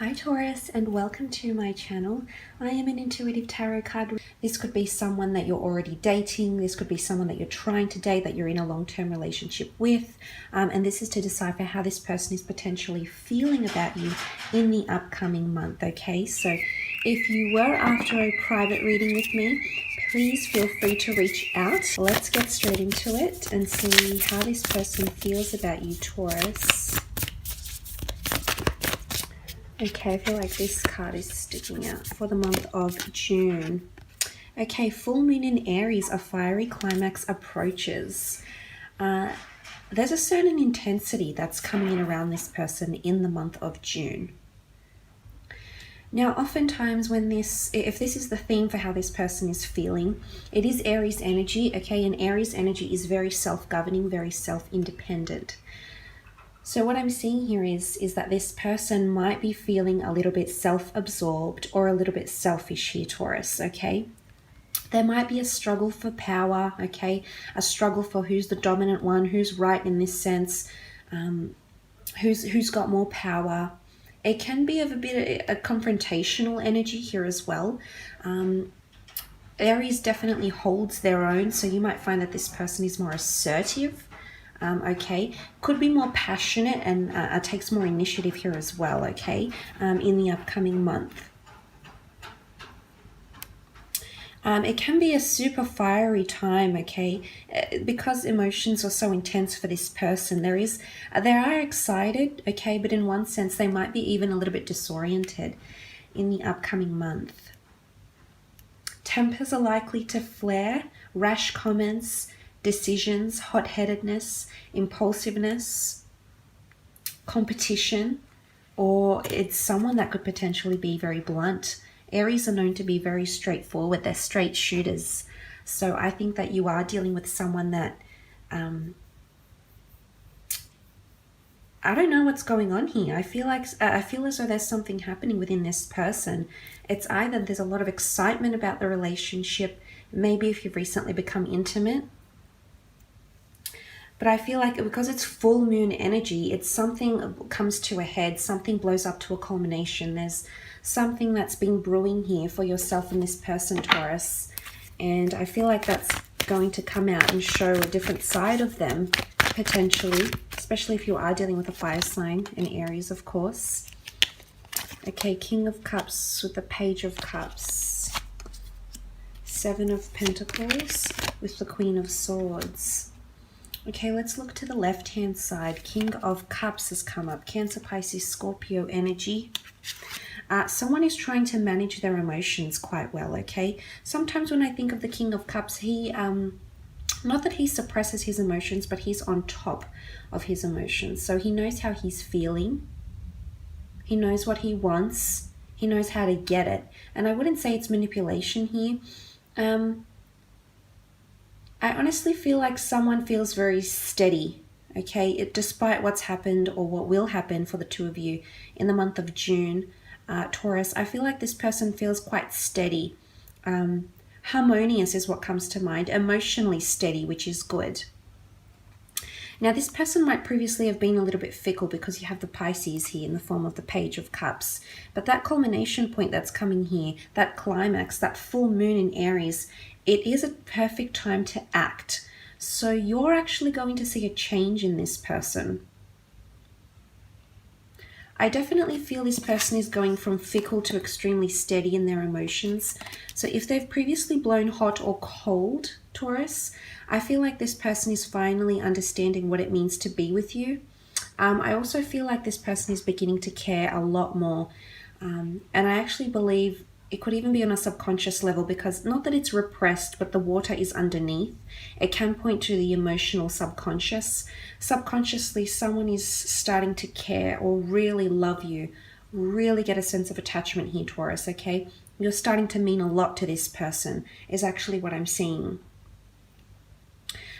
Hi Taurus, and welcome to my channel. I am an intuitive tarot card. This could be someone that you're already dating. This could be someone that you're trying to date, that you're in a long-term relationship with. And this is to decipher how this person is potentially feeling about you in the upcoming month, okay? So if you were after a private reading with me, please feel free to reach out. Let's get straight into it and see how this person feels about you, Taurus. Okay, I feel like this card is sticking out for the month of June. Okay, full moon in Aries, a fiery climax approaches. There's a certain intensity that's coming in around this person in the month of June. Now, oftentimes if this is the theme for how this person is feeling, it is Aries energy, okay? And Aries energy is very self-governing, very self-independent. So what I'm seeing here is that this person might be feeling a little bit self-absorbed or a little bit selfish here, Taurus, okay? There might be a struggle for power, okay? A struggle for who's the dominant one, who's right in this sense, who's got more power. It can be of a bit of a confrontational energy here as well. Aries definitely holds their own, so you might find that this person is more assertive. Okay, could be more passionate and takes more initiative here as well, okay, in the upcoming month. It can be a super fiery time, okay, because emotions are so intense for this person. They are excited, okay, but in one sense they might be even a little bit disoriented in the upcoming month. Tempers are likely to flare, rash comments, decisions, hot-headedness, impulsiveness, competition, or it's someone that could potentially be very blunt. Aries are known to be very straightforward. They're straight shooters. So I think that you are dealing with someone that, I don't know what's going on here. I feel as though there's something happening within this person. It's either there's a lot of excitement about the relationship, maybe if you've recently become intimate, but I feel like because it's full moon energy, it's something comes to a head, something blows up to a culmination. There's something that's been brewing here for yourself and this person, Taurus. And I feel like that's going to come out and show a different side of them, potentially, especially if you are dealing with a fire sign, and Aries, of course. Okay, King of Cups with the Page of Cups. Seven of Pentacles with the Queen of Swords. Okay, let's look to the left-hand side. King of Cups has come up. Cancer, Pisces, Scorpio energy. Someone is trying to manage their emotions quite well, okay? Sometimes when I think of the King of Cups, he, not that he suppresses his emotions, but he's on top of his emotions. So he knows how he's feeling. He knows what he wants. He knows how to get it. And I wouldn't say it's manipulation here. I honestly feel like someone feels very steady, okay, despite what's happened or what will happen for the two of you in the month of June, Taurus. I feel like this person feels quite steady. Harmonious is what comes to mind, emotionally steady, which is good. Now, this person might previously have been a little bit fickle because you have the Pisces here in the form of the Page of Cups. But that culmination point that's coming here, that climax, that full moon in Aries, it is a perfect time to act. So you're actually going to see a change in this person. I definitely feel this person is going from fickle to extremely steady in their emotions. So if they've previously blown hot or cold, Taurus, I feel like this person is finally understanding what it means to be with you. I also feel like this person is beginning to care a lot more. And I actually believe it could even be on a subconscious level, because not that it's repressed, but the water is underneath. It can point to the emotional subconscious. Subconsciously, someone is starting to care or really love you, really get a sense of attachment here, Taurus, okay? You're starting to mean a lot to this person, is actually what I'm seeing.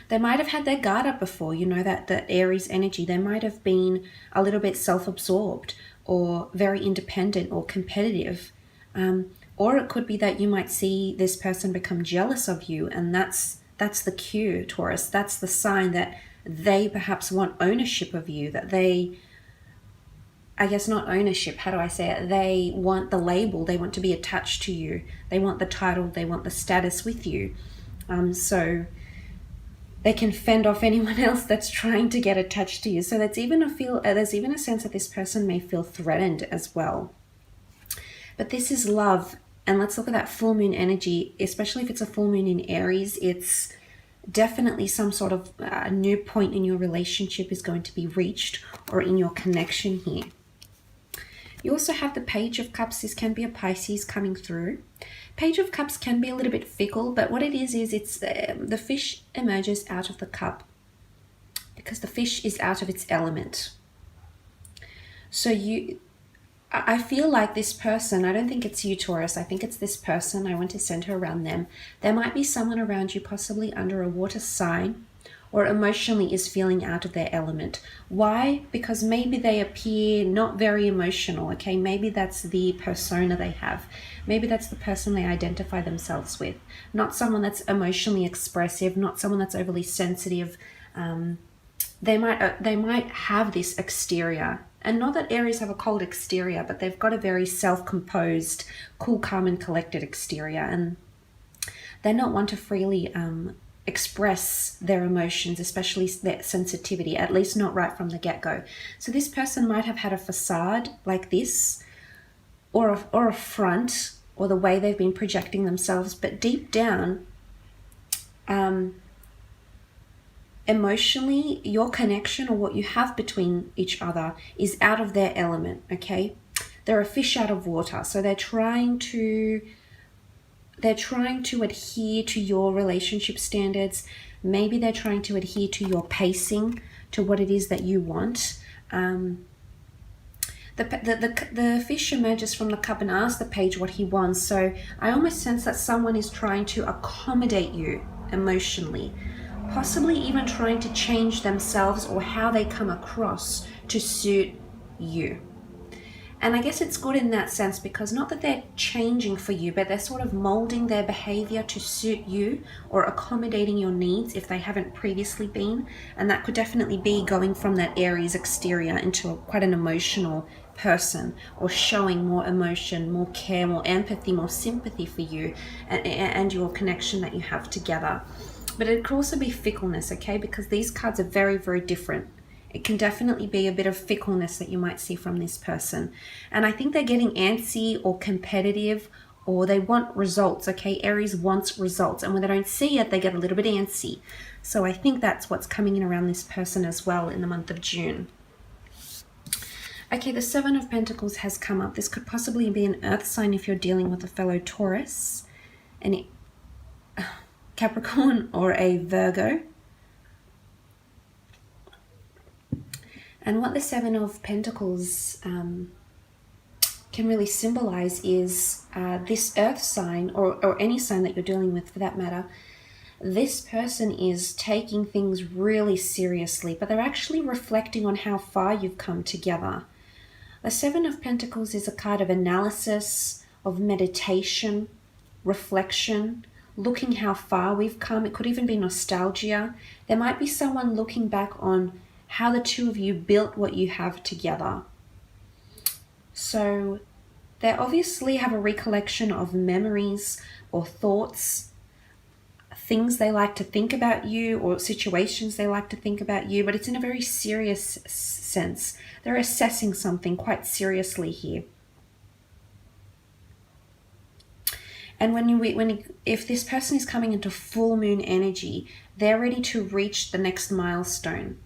They might have had their guard up before, you know, that Aries energy. They might have been a little bit self-absorbed or very independent or competitive. Or it could be that you might see this person become jealous of you, and that's the cue, Taurus. That's the sign that they perhaps want ownership of you, that they I guess not ownership, how do I say it? They want the label, they want to be attached to you. They want the title, they want the status with you. So they can fend off anyone else that's trying to get attached to you. So there's even a sense that this person may feel threatened as well. But this is love. And let's look at that full moon energy, especially if it's a full moon in Aries. It's definitely some sort of new point in your relationship is going to be reached, or in your connection here. You also have the Page of Cups. This can be a Pisces coming through. Page of Cups can be a little bit fickle, but what it is it's the fish emerges out of the cup because the fish is out of its element. So I feel like this person, I don't think it's you, Taurus, I think it's this person. I want to center around them. There might be someone around you, possibly under a water sign, or emotionally is feeling out of their element. Why? Because maybe they appear not very emotional, okay? Maybe that's the persona they have. Maybe that's the person they identify themselves with. Not someone that's emotionally expressive, not someone that's overly sensitive. They might have this exterior. And not that Aries have a cold exterior, but they've got a very self-composed, cool, calm, and collected exterior. And they're not one to freely express their emotions, especially their sensitivity, at least not right from the get-go. So this person might have had a facade like this, or a front, or the way they've been projecting themselves, but deep down, emotionally, your connection or what you have between each other is out of their element, okay? They're a fish out of water, so they're trying to adhere to your relationship standards. Maybe they're trying to adhere to your pacing, to what it is that you want. The fish emerges from the cup and asks the page what he wants. So I almost sense that someone is trying to accommodate you emotionally, possibly even trying to change themselves or how they come across to suit you. And I guess it's good in that sense, because not that they're changing for you, but they're sort of molding their behavior to suit you, or accommodating your needs if they haven't previously been. And that could definitely be going from that Aries exterior into quite an emotional person, or showing more emotion, more care, more empathy, more sympathy for you and your connection that you have together. But it could also be fickleness, okay? Because these cards are very, very different. It can definitely be a bit of fickleness that you might see from this person. And I think they're getting antsy or competitive, or they want results, okay? Aries wants results. And when they don't see it, they get a little bit antsy. So I think that's what's coming in around this person as well in the month of June. Okay, the Seven of Pentacles has come up. This could possibly be an earth sign if you're dealing with a fellow Taurus, and Capricorn, or a Virgo. And what the Seven of Pentacles can really symbolize is this earth sign, or any sign that you're dealing with for that matter. This person is taking things really seriously, but they're actually reflecting on how far you've come together. The Seven of Pentacles is a card of analysis, of meditation, reflection, looking how far we've come. It could even be nostalgia. There might be someone looking back on how the two of you built what you have together. So they obviously have a recollection of memories or thoughts, things they like to think about you, or situations they like to think about you, but it's in a very serious sense. They're assessing something quite seriously here. And if this person is coming into full moon energy, they're ready to reach the next milestone.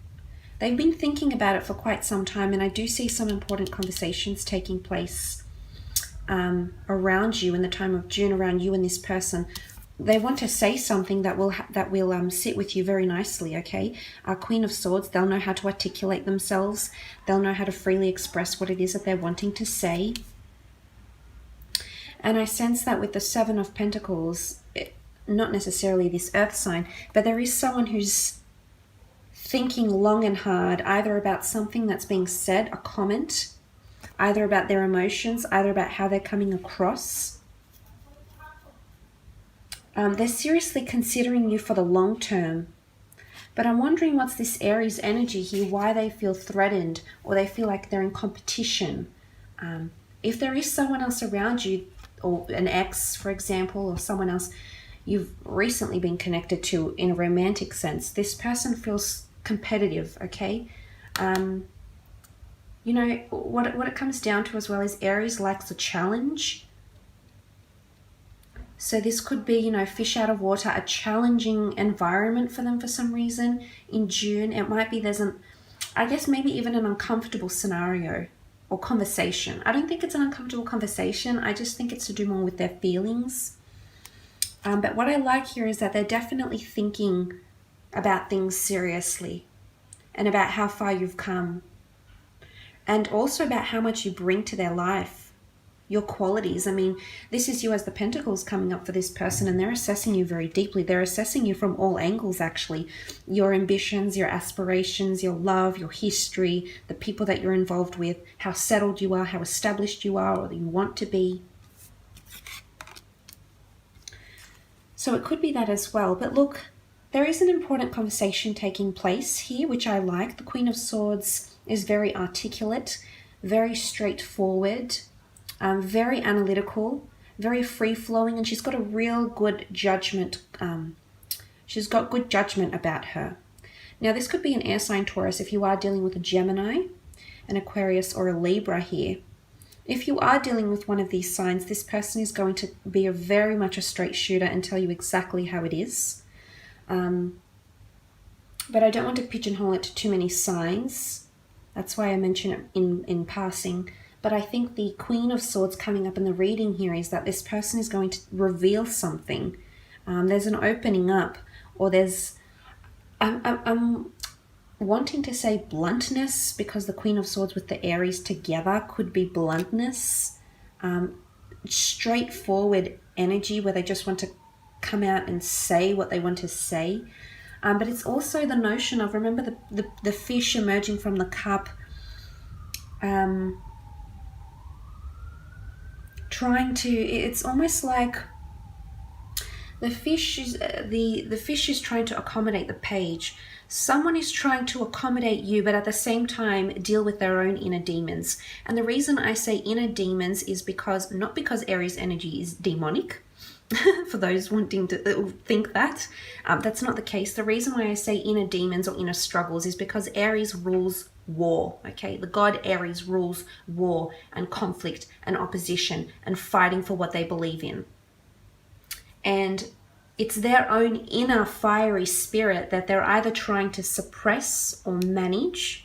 They've been thinking about it for quite some time, and I do see some important conversations taking place around you in the time of June, around you and this person. They want to say something that will sit with you very nicely, okay? Queen of Swords, they'll know how to articulate themselves. They'll know how to freely express what it is that they're wanting to say. And I sense that with the Seven of Pentacles, not necessarily this earth sign, but there is someone who's thinking long and hard, either about something that's being said, a comment, either about their emotions, either about how they're coming across. They're seriously considering you for the long term. But I'm wondering what's this Aries energy here, why they feel threatened or they feel like they're in competition. If there is someone else around you, or an ex, for example, or someone else you've recently been connected to in a romantic sense, this person feels competitive, okay? You know, what it comes down to as well is Aries likes a challenge. So this could be, you know, fish out of water, a challenging environment for them for some reason. In June, it might be I guess maybe even an uncomfortable scenario or conversation. I don't think it's an uncomfortable conversation. I just think it's to do more with their feelings. But what I like here is that they're definitely thinking about things seriously and about how far you've come. And also about how much you bring to their life, your qualities. I mean, this is you as the Pentacles coming up for this person, and they're assessing you very deeply. They're assessing you from all angles, actually. Your ambitions, your aspirations, your love, your history, the people that you're involved with, how settled you are, how established you are, or you want to be. So it could be that as well. But look, there is an important conversation taking place here, which I like. The Queen of Swords is very articulate, very straightforward, very analytical, very free-flowing, and she's got a real good judgment. She's got good judgment about her. Now, this could be an air sign, Taurus, if you are dealing with a Gemini, an Aquarius, or a Libra here. If you are dealing with one of these signs, this person is going to be very much a straight shooter and tell you exactly how it is. But I don't want to pigeonhole it to too many signs. That's why I mention it in passing. But I think the Queen of Swords coming up in the reading here is that this person is going to reveal something. There's an opening up, or there's... I'm wanting to say bluntness, because the Queen of Swords with the Aries together could be bluntness. Straightforward energy where they just want to come out and say what they want to say. But it's also the notion of, remember the fish emerging from the cup, trying to, it's almost like the fish is trying to accommodate the page. Someone is trying to accommodate you, but at the same time deal with their own inner demons. And the reason I say inner demons is because, not because Aries energy is demonic, for those wanting to think that. That's not the case. The reason why I say inner demons or inner struggles is because Aries rules war, okay? The god Aries rules war and conflict and opposition and fighting for what they believe in. And it's their own inner fiery spirit that they're either trying to suppress or manage.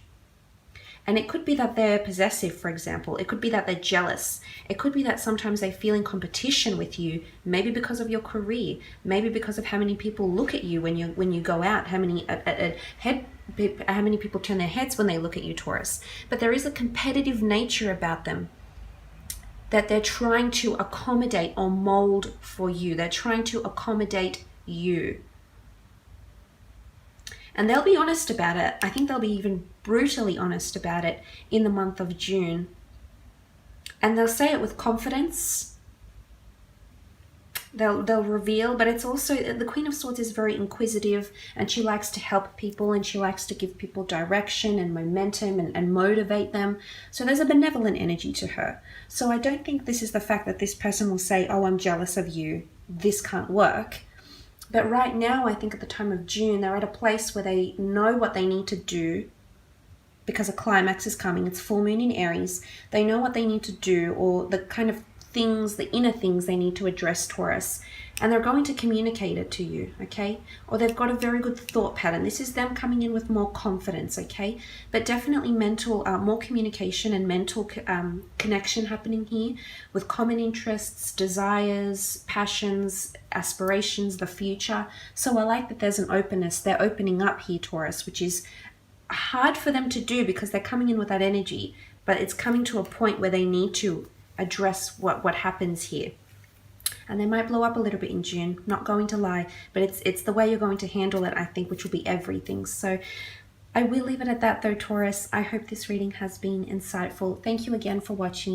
And it could be that they're possessive, for example. It could be that they're jealous. It could be that sometimes they feel in competition with you, maybe because of your career, maybe because of how many people look at you when you go out, how many people turn their heads when they look at you, Taurus. But there is a competitive nature about them that they're trying to accommodate or mold for you. They're trying to accommodate you. And they'll be honest about it. I think they'll be even brutally honest about it in the month of June. And they'll say it with confidence. They'll reveal, but it's also, the Queen of Swords is very inquisitive, and she likes to help people, and she likes to give people direction and momentum and motivate them. So there's a benevolent energy to her. So I don't think this is the fact that this person will say, oh, I'm jealous of you, this can't work. But right now, I think at the time of June, they're at a place where they know what they need to do because a climax is coming. It's full moon in Aries. They know what they need to do, or the kind of things, the inner things they need to address, Taurus. And they're going to communicate it to you, okay? Or they've got a very good thought pattern. This is them coming in with more confidence, okay? But definitely mental, more communication and mental connection happening here with common interests, desires, passions, aspirations, the future. So I like that there's an openness. They're opening up here, Taurus, which is hard for them to do because they're coming in with that energy. But it's coming to a point where they need to address what happens here. And they might blow up a little bit in June, not going to lie, but it's the way you're going to handle it, I think, which will be everything. So I will leave it at that though, Taurus. I hope this reading has been insightful. Thank you again for watching.